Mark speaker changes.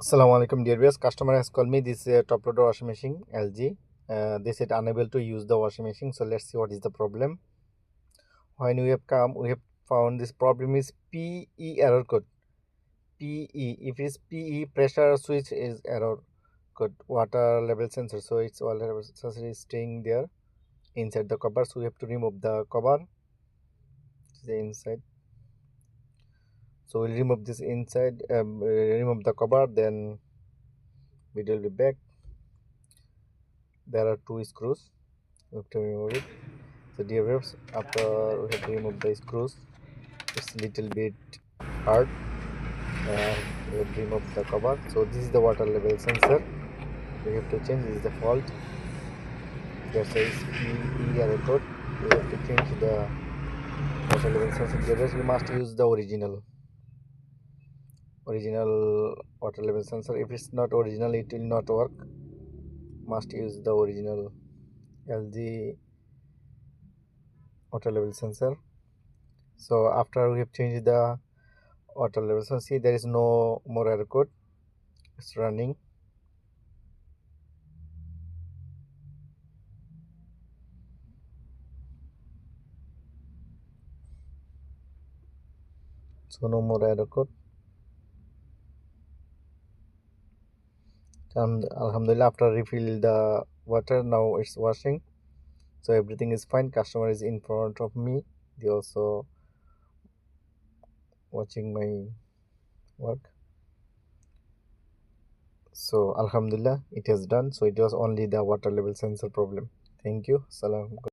Speaker 1: Assalamu alaikum dear viewers. Customer has called me. This is a top loader washing machine LG. They said unable to use the washing machine. So let's see what is the problem. When we have come, we have found this problem is PE error code. PE. If it's PE, pressure switch is error code. Water level sensor. So it's water level sensor is staying there inside the cover. So we have to remove the cover. The inside. So we'll remove this inside. Remove the cover. Then we will be back. There are two screws. We have to remove it. So dear viewers, after we have removed the screws, it's little bit hard and we have removed the cover. So this is the water level sensor. We have to change. This is the fault. That says PE error code. We have to change the water level sensor. Dear viewers, we must use the original water level sensor. If it's not original, it will not work. Must use the original LG water level sensor. So after we have changed the water level, so see there is no more error code. It's running. So no more error code. And alhamdulillah, after refill the water, now it's washing. So everything is fine. Customer is in front of me. They also watching my work. So alhamdulillah, it is done. So it was only the water level sensor problem. Thank you. Salam.